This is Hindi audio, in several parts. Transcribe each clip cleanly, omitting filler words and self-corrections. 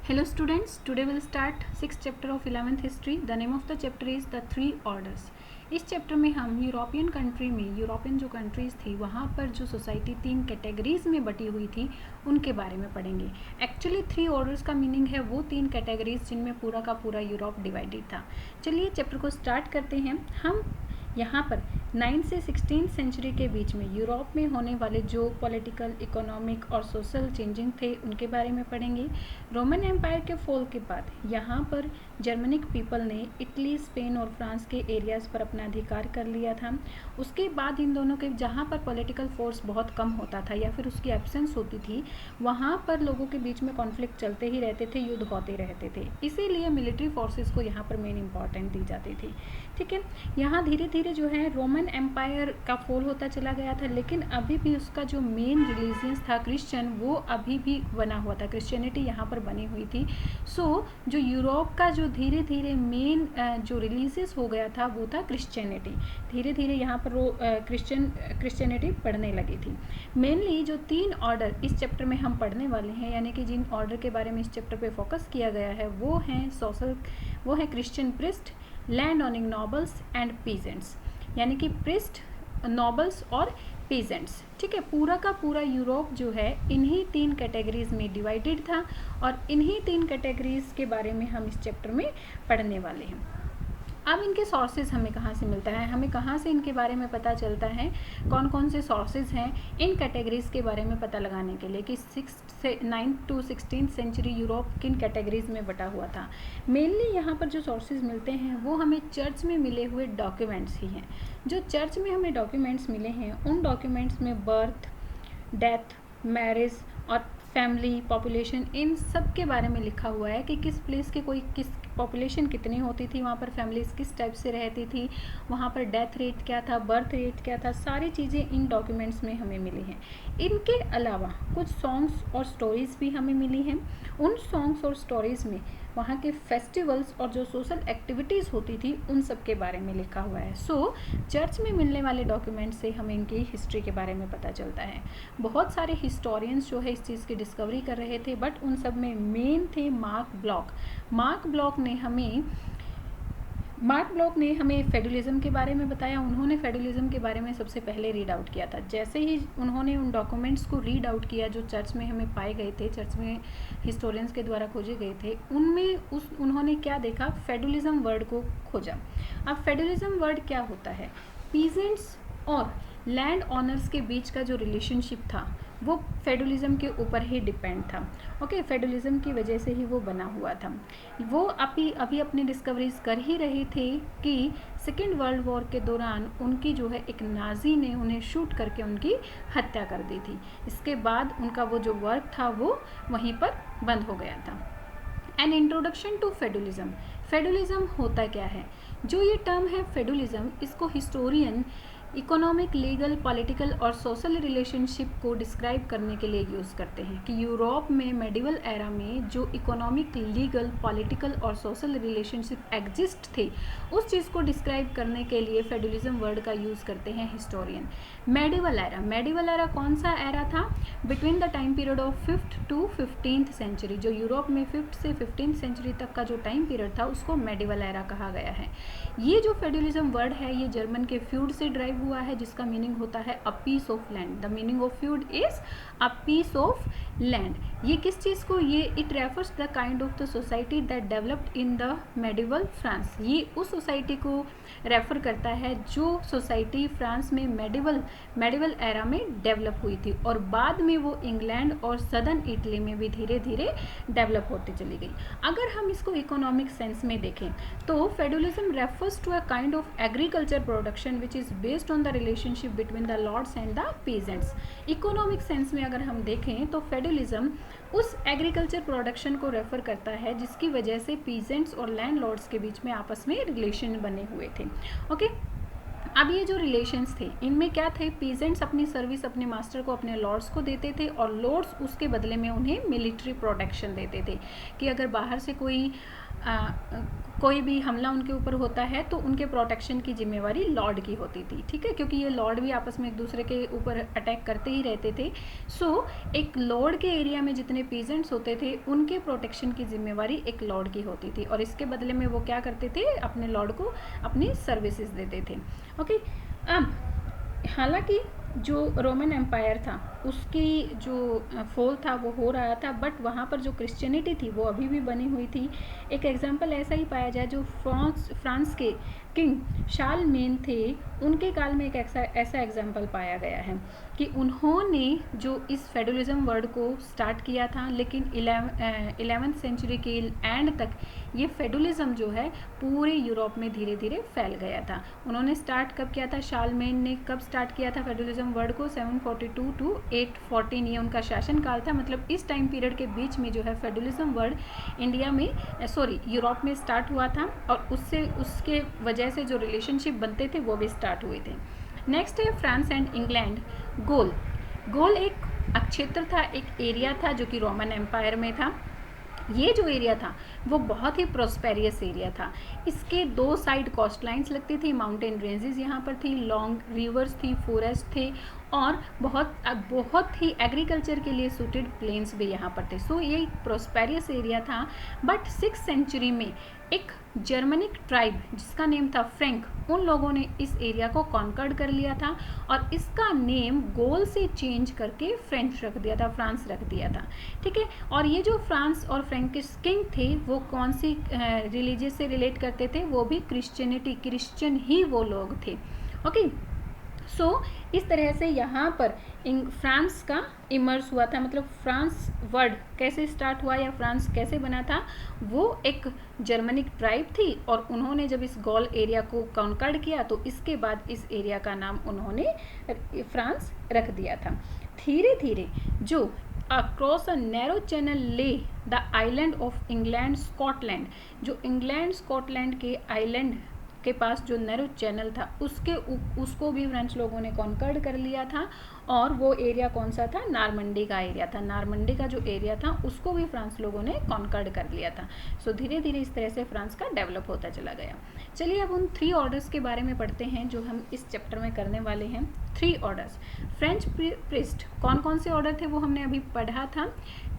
Hello students, today we'll start 6th chapter of 11th history. The name of the chapter is the three orders. इस चैप्टर में हम यूरोपियन कंट्री में यूरोपियन जो कंट्रीज़ थी वहाँ पर जो सोसाइटी 3 कैटेगरीज में बटी हुई थी उनके बारे में पढ़ेंगे. एक्चुअली 3 ऑर्डर्स का मीनिंग है वो 3 कैटेगरीज जिनमें पूरा का पूरा यूरोप डिवाइडेड था. चलिए चैप्टर को स्टार्ट करते हैं. हम यहाँ पर 9 से 16 सेंचुरी के बीच में यूरोप में होने वाले जो पॉलिटिकल, इकोनॉमिक और सोशल चेंजिंग थे उनके बारे में पढ़ेंगे. रोमन एम्पायर के फॉल के बाद यहाँ पर जर्मनिक पीपल ने इटली, स्पेन और फ्रांस के एरियाज़ पर अपना अधिकार कर लिया था. उसके बाद इन दोनों के जहाँ पर पॉलिटिकल फोर्स बहुत कम होता था या फिर उसकी एब्सेंस होती थी वहाँ पर लोगों के बीच में कॉन्फ्लिक्ट चलते ही रहते थे, युद्ध होते रहते थे. इसीलिए मिलिट्री फोर्सेस को यहाँ पर मेन इंपॉर्टेंट दी जाती थी. ठीक है, यहाँ धीरे धीरे जो है रोमन एम्पायर का फॉल होता चला गया था, लेकिन अभी भी उसका जो मेन रिलीजियंस था क्रिश्चियन वो अभी भी बना हुआ था. क्रिश्चियनिटी यहाँ पर बनी हुई थी. जो यूरोप का जो धीरे धीरे मेन जो रिलीजियस हो गया था वो था क्रिश्चियनिटी. धीरे धीरे यहाँ पर वो क्रिश्चियनिटी बढ़ने लगी थी. मेनली जो 3 ऑर्डर इस चैप्टर में हम पढ़ने वाले हैं, यानी कि जिन ऑर्डर के बारे में इस चैप्टर पे फोकस किया गया है वो है Christian priest, land owning nobles and peasants, यानी कि प्रिस्ट, नॉबल्स और पीजेंट्स. ठीक है, पूरा का पूरा यूरोप जो है इन्हीं 3 कैटेगरीज में डिवाइडेड था और इन्हीं 3 कैटेगरीज के बारे में हम इस चैप्टर में पढ़ने वाले हैं. अब इनके सोर्सेज हमें कहाँ से मिलता है, हमें कहाँ से इनके बारे में पता चलता है, कौन कौन से सोर्सेज हैं इन कैटेगरीज़ के बारे में पता लगाने के लिए कि 9 to 16 सेंचुरी यूरोप किन कैटेगरीज़ में बटा हुआ था. मेनली यहाँ पर जो सोर्सेज मिलते हैं वो हमें चर्च में मिले हुए डॉक्यूमेंट्स ही हैं. जो चर्च में हमें डॉक्यूमेंट्स मिले हैं उन डॉक्यूमेंट्स में बर्थ, डेथ, मैरिज और फैमिली, पॉपुलेशन, इन सब के बारे में लिखा हुआ है कि किस प्लेस के किस पॉपुलेशन कितनी होती थी, वहाँ पर फैमिलीज किस टाइप से रहती थी, वहाँ पर डेथ रेट क्या था, बर्थ रेट क्या था, सारी चीज़ें इन डॉक्यूमेंट्स में हमें मिली हैं. इनके अलावा कुछ सॉन्ग्स और स्टोरीज़ भी हमें मिली हैं. उन सॉन्ग्स और स्टोरीज़ में वहाँ के फेस्टिवल्स और जो सोशल एक्टिविटीज़ होती थी उन सब के बारे में लिखा हुआ है. चर्च में मिलने वाले डॉक्यूमेंट से हमें इनकी हिस्ट्री के बारे में पता चलता है. बहुत सारे हिस्टोरियंस जो है इस चीज़ की डिस्कवरी कर रहे थे, बट उन सब में मेन थे मार्क ब्लॉक ने हमें फेडरलिज्म के बारे में बताया. उन्होंने फेडरलिज्म के बारे में सबसे पहले रीड आउट किया था. जैसे ही उन्होंने उन डॉक्यूमेंट्स को रीड आउट किया जो चर्च में हमें पाए गए थे, चर्च में हिस्टोरियंस के द्वारा खोजे गए थे, उनमें उन्होंने क्या देखा, फेडरलिज्म वर्ड को खोजा. अब फेडरलिज्म वर्ड क्या होता है, पीजेंट्स और लैंड ऑनर्स के बीच का जो रिलेशनशिप था वो फेडरलिज्म के ऊपर ही डिपेंड था. ओके, फेडरलिज्म की वजह से ही वो बना हुआ था. वो अभी अपनी डिस्कवरीज कर ही रही थी कि सेकेंड वर्ल्ड वॉर के दौरान उनकी जो है एक नाजी ने उन्हें शूट करके उनकी हत्या कर दी थी. इसके बाद उनका वो जो वर्क था वो वहीं पर बंद हो गया था. एन इंट्रोडक्शन टू फेडरलिज्म होता क्या है. जो ये टर्म है फेडरलिज्म, इसको हिस्टोरियन इकोनॉमिक, लीगल, पॉलिटिकल और सोशल रिलेशनशिप को डिस्क्राइब करने के लिए यूज़ करते हैं कि यूरोप में मेडिवल एरा में जो इकोनॉमिक, लीगल, पॉलिटिकल और सोशल रिलेशनशिप एग्जिस्ट थे उस चीज़ को डिस्क्राइब करने के लिए फेडरलिज्म वर्ड का यूज़ करते हैं हिस्टोरियन. मेडिवल एरा कौन सा एरा था, between the time period of 5th to 15th century. जो यूरोप में 5th से 15th सेंचुरी तक का जो टाइम पीरियड था उसको मेडिवल एरा कहा गया है. ये जो फेडरलिज्म वर्ड है ये जर्मन के फ्यूड से ड्राइव हुआ है, जिसका मीनिंग होता है a piece of land. The meaning of feud is a piece of land. ये किस चीज़ को, ये it refers the kind of the society that developed in the medieval France. ये उस सोसाइटी को रेफर करता है जो सोसाइटी फ्रांस में मेडिवल एरा में डेवलप हुई थी और बाद में वो इंग्लैंड और सदर्न इटली में भी धीरे धीरे डेवलप होती चली गई. अगर हम इसको इकोनॉमिक सेंस में देखें तो feudalism refers to a kind of agriculture production which is based on the relationship between the lords and the peasants. Economic sense में अगर हम देखें तो फेडरलिज्म उस एग्रीकल्चर प्रोडक्शन को रेफर करता है जिसकी वजह से पीजेंट्स और लैंड लॉर्ड्स के बीच में आपस में रिलेशन बने हुए थे. ओके, अब ये जो रिलेशंस थे इनमें क्या थे, पीजेंट्स अपनी सर्विस अपने मास्टर को, अपने लॉर्ड्स को देते थे और लॉर्ड्स उसके बदले में उन्हें मिलिट्री प्रोटेक्शन देते थे कि अगर बाहर से कोई भी हमला उनके ऊपर होता है तो उनके प्रोटेक्शन की जिम्मेवारी लॉर्ड की होती थी, ठीक है, क्योंकि ये लॉर्ड भी आपस में एक दूसरे के ऊपर अटैक करते ही रहते थे। सो एक लॉर्ड के एरिया में जितने पीजेंट्स होते थे उनके प्रोटेक्शन की जिम्मेवारी एक लॉर्ड की होती थी और इसके बदले में वो क्या करते थे, अपने लॉर्ड को अपनी सर्विसेज देते थे। ओके, अब हालांकि जो रोमन एम्पायर था उसकी जो फॉल था वो हो रहा था, बट वहाँ पर जो क्रिश्चियनिटी थी वो अभी भी बनी हुई थी। एक एग्जांपल ऐसा ही पाया जाए, जो फ्रांस के किंग शार्लमेन थे उनके काल में एक ऐसा एग्जांपल पाया गया है कि उन्होंने जो इस फेडरलिज्म वर्ड को स्टार्ट किया था, लेकिन 11वीं सेंचुरी के एंड तक ये फेडरलिज्म जो है पूरे यूरोप में धीरे धीरे फैल गया था। उन्होंने स्टार्ट कब किया था, शार्लमेन ने कब स्टार्ट किया था फेडरलिज्म वर्ड को, 742 टू 814 ये उनका शासनकाल था। मतलब इस टाइम पीरियड के बीच में जो है फेडरलिज्म वर्ड इंडिया में यूरोप में स्टार्ट हुआ था और उसके वजह से जो रिलेशनशिप बनते थे वो भी स्टार्ट हुए थे। नेक्स्ट है फ्रांस एंड इंग्लैंड। गोल एक क्षेत्र था, एक एरिया था जो कि रोमन एम्पायर में था। ये जो एरिया था वो बहुत ही प्रोस्पेरियस एरिया था। इसके दो साइड कोस्ट लाइन्स लगती थी, माउंटेन रेंजेस यहाँ पर थी, लॉन्ग रिवर्स थी, फॉरेस्ट थे और बहुत ही एग्रीकल्चर के लिए सूटेड प्लेन्स भी यहाँ पर थे। सो ये एक प्रोस्पेरियस एरिया था। बट 6th सेंचुरी में एक जर्मनिक ट्राइब जिसका नेम था फ्रैंक, उन लोगों ने इस एरिया को कॉन्कर्ड कर लिया था और इसका नेम गोल से चेंज करके फ्रेंच रख दिया था, फ्रांस रख दिया था, ठीक है। और ये जो फ्रांस और फ्रैंकिश किंग थे वो कौन सी रिलीजियस से रिलेट करते थे, वो भी क्रिश्चियन ही वो लोग थे। ओके, सो इस तरह से यहाँ पर फ्रांस का इमर्स हुआ था। मतलब फ्रांस वर्ड कैसे स्टार्ट हुआ या फ्रांस कैसे बना था, वो एक जर्मनिक ट्राइब थी और उन्होंने जब इस गॉल एरिया को कॉन्कर्ड किया तो इसके बाद इस एरिया का नाम उन्होंने फ्रांस रख दिया था। धीरे धीरे जो अक्रॉस अ नैरो चैनल ले the island of England Scotland, जो इंग्लैंड स्कॉटलैंड के आइलैंड के पास जो नैरो चैनल था उसको भी फ्रेंच लोगों ने कॉन्कर्ड कर लिया था और वो एरिया कौन सा था, नारमंडी का एरिया था। नारमंडी का जो एरिया था उसको भी फ्रांस लोगों ने कॉन्कर्ड कर लिया था। सो धीरे धीरे इस तरह से फ्रांस का डेवलप होता चला गया। चलिए अब उन 3 ऑर्डर्स के बारे में पढ़ते हैं जो हम इस चैप्टर में करने वाले हैं। 3 ऑर्डर्स। फ्रेंच प्रिस्ट कौन कौन से ऑर्डर थे वो हमने अभी पढ़ा था,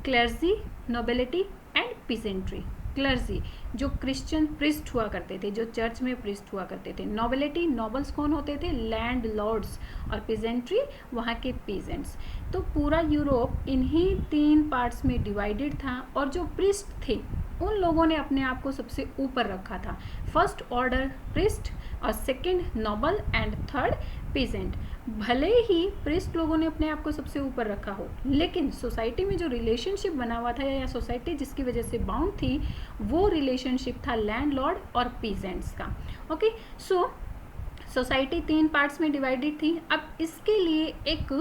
clergy, nobility and peasantry. Clergy जो क्रिश्चियन प्रिस्ट हुआ करते थे, जो चर्च में प्रिस्ट हुआ करते थे। नोबिलिटी, नोबल्स कौन होते थे, लैंड लॉर्ड्स, और पीजेंट्री वहाँ के पीजेंट्स। तो पूरा यूरोप इन्हीं 3 पार्ट्स में डिवाइडेड था और जो प्रिस्ट थे उन लोगों ने अपने आप को सबसे ऊपर रखा था। फर्स्ट ऑर्डर प्रिस्ट और second noble and third peasant. भले ही प्रिस्ट लोगों ने अपने आप को सबसे ऊपर रखा हो, लेकिन सोसाइटी में जो रिलेशनशिप बना हुआ था या सोसाइटी जिसकी वजह से बाउंड थी वो रिलेशनशिप था लैंडलॉर्ड और पीजेंट्स का। ओके, सो सोसाइटी 3 पार्ट्स में डिवाइडेड थी। अब इसके लिए एक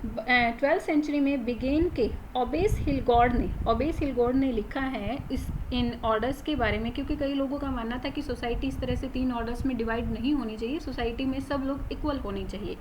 12th सेंचुरी में बिगेन के ओबेस हिलगॉर्ड ने लिखा है इन ऑर्डर्स के बारे में, क्योंकि कई लोगों का मानना था कि सोसाइटी इस तरह से 3 ऑर्डर्स में डिवाइड नहीं होनी चाहिए, सोसाइटी में सब लोग इक्वल होने चाहिए।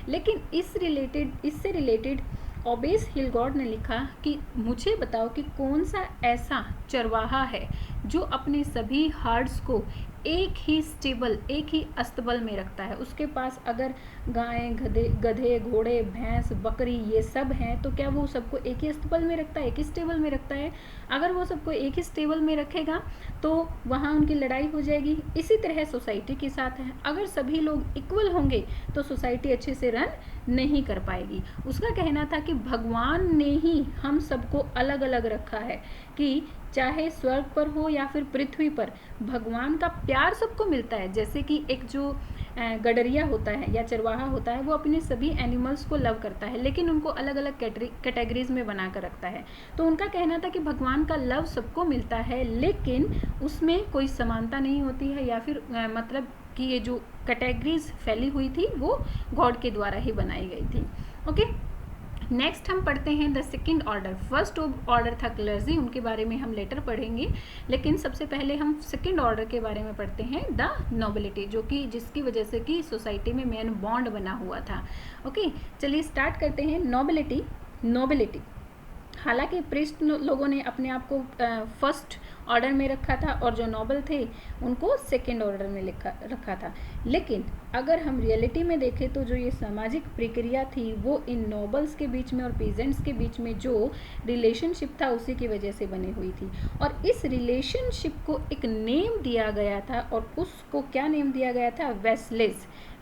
लेकिन इससे रिलेटेड ओबेस हिलगॉर्ड ने लिखा कि मुझे बताओ कि कौन सा ऐसा चरवाहा है जो अपने सभी हर्ड्स को एक ही अस्तबल में रखता है। उसके पास अगर गायें, गधे, घोड़े, भैंस, बकरी ये सब हैं तो क्या वो सबको एक ही अस्तबल में रखता है, एक ही स्टेबल में रखता है? अगर वो सबको एक ही स्टेबल में रखेगा तो वहाँ उनकी लड़ाई हो जाएगी। इसी तरह सोसाइटी के साथ है, अगर सभी लोग इक्वल होंगे तो सोसाइटी अच्छे से रन नहीं कर पाएगी। उसका कहना था कि भगवान ने ही हम सबको अलग अलग रखा है कि चाहे स्वर्ग पर हो या फिर पृथ्वी पर, भगवान का प्यार सबको मिलता है। जैसे कि एक जो गडरिया होता है या चरवाहा होता है वो अपने सभी एनिमल्स को लव करता है, लेकिन उनको अलग अलग कैटेगरीज में बना कर रखता है। तो उनका कहना था कि भगवान का लव सबको मिलता है, लेकिन उसमें कोई समानता नहीं होती है, या फिर मतलब कि ये जो कैटेगरीज फैली हुई थी वो गॉड के द्वारा ही बनाई गई थी। ओके, नेक्स्ट हम पढ़ते हैं the second order. First order था क्लर्जी, उनके बारे में हम लेटर पढ़ेंगे, लेकिन सबसे पहले हम सेकंड ऑर्डर के बारे में पढ़ते हैं द नोबिलिटी, जो कि जिसकी वजह से कि सोसाइटी में मेन बॉन्ड बना हुआ था। ओके, चलिए स्टार्ट करते हैं। नोबिलिटी हालांकि प्रिस्ट लोगों ने अपने आप को फर्स्ट ऑर्डर में रखा था और जो नोबल थे उनको सेकंड ऑर्डर में रखा था, लेकिन अगर हम रियलिटी में देखें तो जो ये सामाजिक प्रक्रिया थी वो इन नोबल्स के बीच में और पीजेंट्स के बीच में जो रिलेशनशिप था उसी की वजह से बनी हुई थी। और इस रिलेशनशिप को एक नेम दिया गया था, और उसको क्या नेम दिया गया था?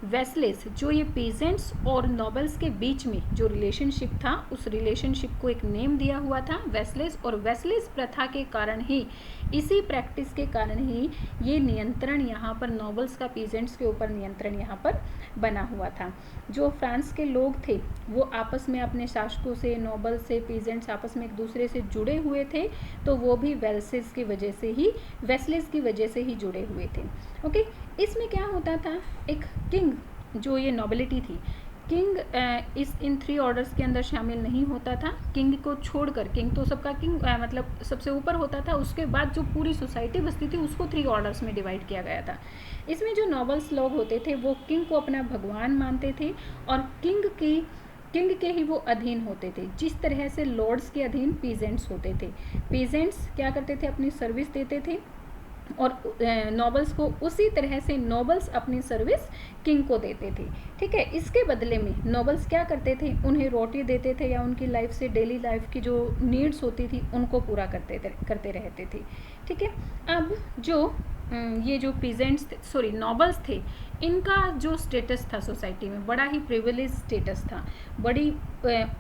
वेसलेस। जो ये पीजेंट्स और नोबल्स के बीच में जो रिलेशनशिप था उस रिलेशनशिप को एक नेम दिया हुआ था वेसलेस। और वेसलेस प्रथा के कारण ही, इसी प्रैक्टिस के कारण ही ये नियंत्रण यहाँ पर नोबल्स का पीजेंट्स के ऊपर नियंत्रण यहाँ पर बना हुआ था। जो फ्रांस के लोग थे वो आपस में अपने शासकों से, नोबल से, पीजेंट्स आपस में एक दूसरे से जुड़े हुए थे, तो वो भी वेसलेस की वजह से ही जुड़े हुए थे। ओके, इसमें क्या होता था? एक किंग, जो ये नोबिलिटी थी, किंग इन 3 ऑर्डर्स के अंदर शामिल नहीं होता था। किंग को छोड़कर, किंग तो सबका किंग मतलब सबसे ऊपर होता था, उसके बाद जो पूरी सोसाइटी बसती थी उसको 3 ऑर्डर्स में डिवाइड किया गया था। इसमें जो नोबल्स लोग होते थे वो किंग को अपना भगवान मानते थे और किंग के ही वो अधीन होते थे, जिस तरह से लॉर्ड्स के अधीन पीजेंट्स होते थे। पीजेंट्स क्या करते थे? अपनी सर्विस देते थे, और नोबल्स को उसी तरह से नोबल्स अपनी सर्विस किंग को देते थे। ठीक है, इसके बदले में नोबल्स क्या करते थे? उन्हें रोटी देते थे, या उनकी लाइफ से, डेली लाइफ की जो नीड्स होती थी उनको पूरा करते रहते थे। ठीक है, अब जो ये जो नोबल्स थे, इनका जो स्टेटस था सोसाइटी में बड़ा ही प्रिविलेज स्टेटस था, बड़ी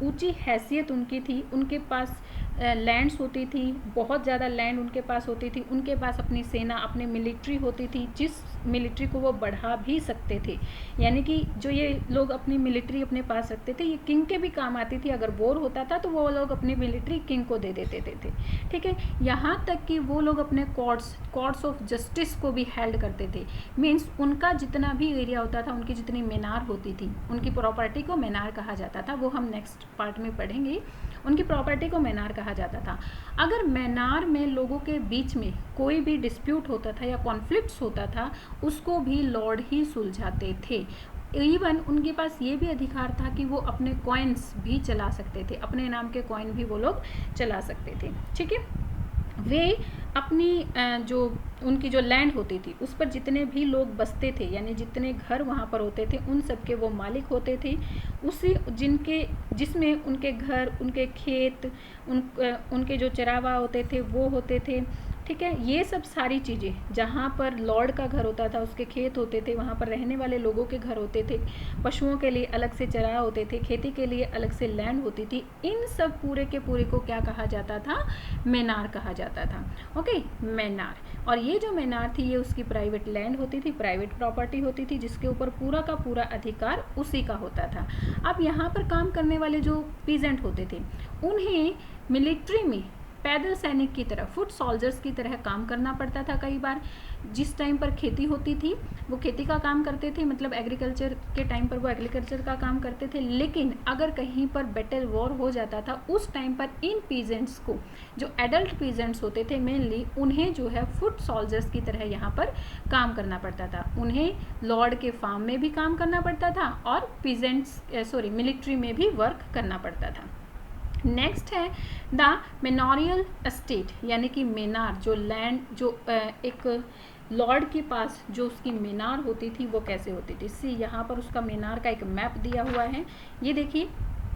ऊंची हैसियत उनकी थी। उनके पास लैंड्स होती थी, बहुत ज़्यादा लैंड उनके पास होती थी, उनके पास अपनी सेना, अपनी मिलिट्री होती थी, जिस मिलिट्री को वो बढ़ा भी सकते थे। यानी कि जो ये लोग अपनी मिलिट्री अपने पास रखते थे, ये किंग के भी काम आती थी। अगर वॉर होता था तो वो लोग अपनी मिलिट्री किंग को दे देते थे। ठीक है, यहाँ तक कि वो लोग अपने कोर्ट्स ऑफ जस्टिस को भी हेल्ड करते थे। मीन्स उनका जितना भी एरिया होता था, उनकी जितनी मीनार होती थी, उनकी प्रॉपर्टी को मीनार कहा जाता था। वो हम नेक्स्ट पार्ट में पढ़ेंगे। उनकी प्रॉपर्टी को मीनार कहा जाता था। अगर मीनार में लोगों के बीच में कोई भी डिस्प्यूट होता था या कॉन्फ्लिक्ट्स होता था, उसको भी लॉर्ड ही सुलझाते थे। इवन उनके पास ये भी अधिकार था कि वो अपने कॉइन्स भी चला सकते थे, अपने नाम के कॉइन भी वो लोग चला सकते थे। ठीक है, वे अपनी जो उनकी जो लैंड होती थी उस पर जितने भी लोग बसते थे, यानी जितने घर वहाँ पर होते थे, उन सब के वो मालिक होते थे। जिसमें उनके घर, उनके खेत, उनके जो चरावा होते थे वो होते थे। ठीक है, ये सब सारी चीज़ें, जहाँ पर लॉर्ड का घर होता था उसके खेत होते थे, वहाँ पर रहने वाले लोगों के घर होते थे, पशुओं के लिए अलग से चराह होते थे, खेती के लिए अलग से लैंड होती थी। इन सब पूरे के पूरे को क्या कहा जाता था? मीनार कहा जाता था। ओके, मीनार। और ये जो मीनार थी ये उसकी प्राइवेट लैंड होती थी, प्राइवेट प्रॉपर्टी होती थी, जिसके ऊपर पूरा का पूरा अधिकार उसी का होता था। अब यहाँ पर काम करने वाले जो पीजेंट होते थे उन्हें मिलिट्री में पैदल सैनिक की तरह, फुट सोल्जर्स की तरह काम करना पड़ता था। कई बार जिस टाइम पर खेती होती थी वो खेती का काम करते थे, मतलब एग्रीकल्चर के टाइम पर वो एग्रीकल्चर का काम करते थे। लेकिन अगर कहीं पर बैटल वॉर हो जाता था उस टाइम पर इन पीजेंट्स को, जो एडल्ट पीजेंट्स होते थे मेनली, उन्हें जो है फुट सोल्जर्स की तरह यहाँ पर काम करना पड़ता था। उन्हें लॉर्ड के फार्म में भी काम करना पड़ता था और मिलिट्री में भी वर्क करना पड़ता था। नेक्स्ट है द मेनोरियल एस्टेट, यानी कि मीनार, जो लैंड, जो एक लॉर्ड के पास जो उसकी मीनार होती थी वो कैसे होती थी। यहाँ पर उसका मीनार का एक मैप दिया हुआ है। ये देखिए,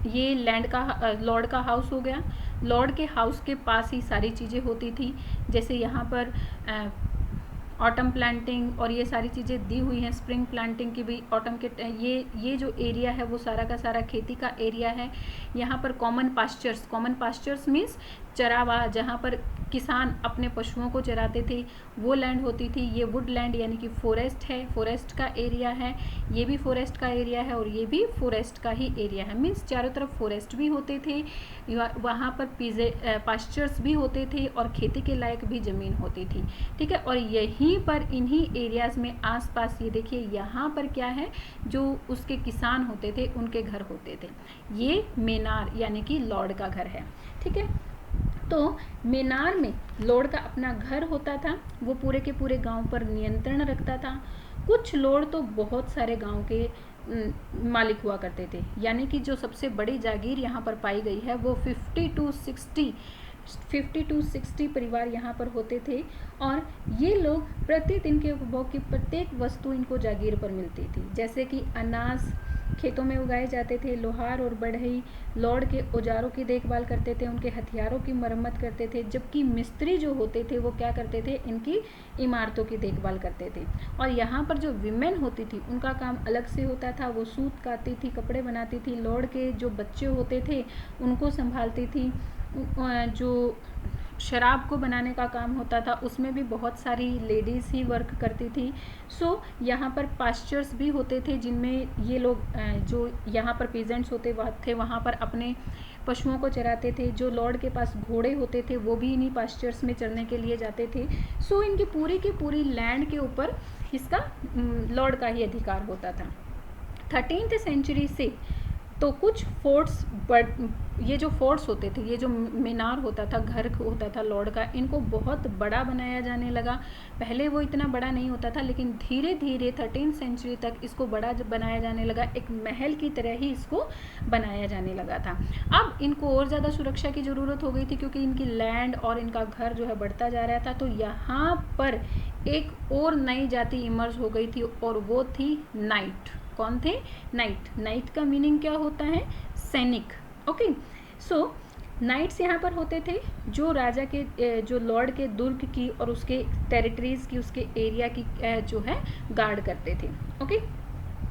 ये लॉर्ड का हाउस हो गया। लॉर्ड के हाउस के पास ही सारी चीज़ें होती थी, जैसे यहाँ पर ऑटम प्लांटिंग और ये सारी चीज़ें दी हुई हैं। स्प्रिंग प्लांटिंग की भी ऑटम के ये जो एरिया है वो सारा का सारा खेती का एरिया है। यहाँ पर कॉमन पास्चर्स मीन्स चरावा, जहाँ पर किसान अपने पशुओं को चराते थे वो लैंड होती थी। ये वुड लैंड यानी कि फॉरेस्ट है, फॉरेस्ट का एरिया है, ये भी फॉरेस्ट का एरिया है और ये भी फॉरेस्ट का ही एरिया है। मीन्स चारों तरफ फॉरेस्ट भी होते थे, वहाँ पर पास्चर्स भी होते थे और खेती के लायक भी ज़मीन होती थी। ठीक है, और यहीं पर इन्हीं एरियाज़ में आसपास ये देखिए यहाँ पर क्या है, जो उसके किसान होते थे उनके घर होते थे। ये मेनार यानी कि लॉर्ड का घर है। ठीक है, तो मेनार में लॉर्ड का अपना घर होता था, वो पूरे के पूरे गांव पर नियंत्रण रखता था। कुछ लॉर्ड तो बहुत सारे गांव के मालिक हुआ करते थे, यानी कि जो सबसे बड़ी जागीर यहाँ पर पाई गई है वो 50 to 60 परिवार यहाँ पर होते थे और ये लोग प्रतिदिन के उपभोग की प्रत्येक वस्तु इनको जागीर पर मिलती थी, जैसे कि अनाज खेतों में उगाए जाते थे, लोहार और बढ़ई लॉर्ड के औजारों की देखभाल करते थे, उनके हथियारों की मरम्मत करते थे, जबकि मिस्त्री जो होते थे वो क्या करते थे, इनकी इमारतों की देखभाल करते थे। और यहाँ पर जो विमेन होती थी उनका काम अलग से होता था, वो सूत काटती थी, कपड़े बनाती थी, लॉर्ड के जो बच्चे होते थे उनको संभालती थी, जो शराब को बनाने का काम होता था उसमें भी बहुत सारी लेडीज़ ही वर्क करती थी। सो यहाँ पर पास्चर्स भी होते थे जिनमें ये लोग जो यहाँ पर पीजेंट्स होते थे वहाँ पर अपने पशुओं को चराते थे। जो लॉर्ड के पास घोड़े होते थे वो भी इन्हीं पास्चर्स में चरने के लिए जाते थे। सो इनकी पूरी की पूरी लैंड के ऊपर इसका लॉर्ड का ही अधिकार होता था। 13th सेंचुरी से तो कुछ फोर्ट्स, ये जो फोर्ट्स होते थे, ये जो मीनार होता था, घर होता था लॉर्ड का, इनको बहुत बड़ा बनाया जाने लगा। पहले वो इतना बड़ा नहीं होता था, लेकिन धीरे धीरे 13th सेंचुरी तक इसको बड़ा बनाया जाने लगा, एक महल की तरह ही इसको बनाया जाने लगा था। अब इनको और ज़्यादा सुरक्षा की ज़रूरत हो गई थी क्योंकि इनकी लैंड और इनका घर जो है बढ़ता जा रहा था। तो यहाँ पर एक और नई जाति इमर्ज हो गई थी और वो थी नाइट। कौन थे? नाइट। नाइट का मीनिंग क्या होता है? सैनिक। ओके, सो नाइट्स यहाँ पर होते थे जो राजा के जो लॉर्ड के दुर्ग की और उसके टेरिटरीज की, उसके एरिया की जो है गार्ड करते थे। ओके,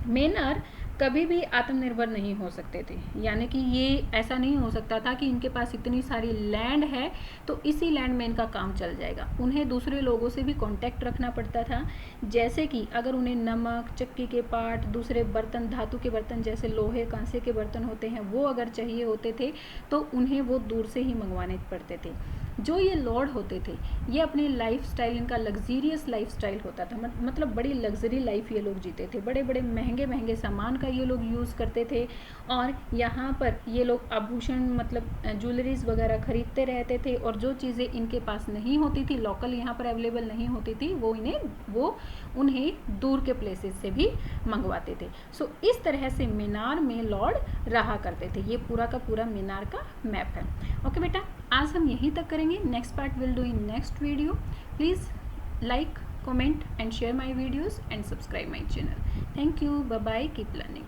मेनर कभी भी आत्मनिर्भर नहीं हो सकते थे, यानी कि ये ऐसा नहीं हो सकता था कि इनके पास इतनी सारी लैंड है तो इसी लैंड में इनका काम चल जाएगा। उन्हें दूसरे लोगों से भी कांटेक्ट रखना पड़ता था, जैसे कि अगर उन्हें नमक, चक्की के पार्ट, दूसरे बर्तन, धातु के बर्तन जैसे लोहे कांसे के बर्तन होते हैं वो अगर चाहिए होते थे तो उन्हें वो दूर से ही मंगवाने पड़ते थे। जो ये लॉर्ड होते थे ये अपनी लाइफ स्टाइल, इनका लग्जीरियस लाइफ स्टाइल होता था, मतलब बड़ी लग्जरी लाइफ ये लोग जीते थे। बड़े बड़े महंगे महंगे सामान का ये लोग यूज़ करते थे और यहाँ पर ये लोग आभूषण मतलब ज्वेलरीज वगैरह खरीदते रहते थे और जो चीज़ें इनके पास नहीं होती थी, लोकल यहाँ पर अवेलेबल नहीं होती थी, वो उन्हें दूर के प्लेसेस से भी मंगवाते थे। सो इस तरह से मीनार में लॉर्ड रहा करते थे। ये पूरा का पूरा मीनार का मैप है। ओके बेटा, आज हम यहीं तक करेंगे। Next part will do in next video. Please like, comment and share my videos and subscribe my channel. Thank you. Bye bye. Keep learning.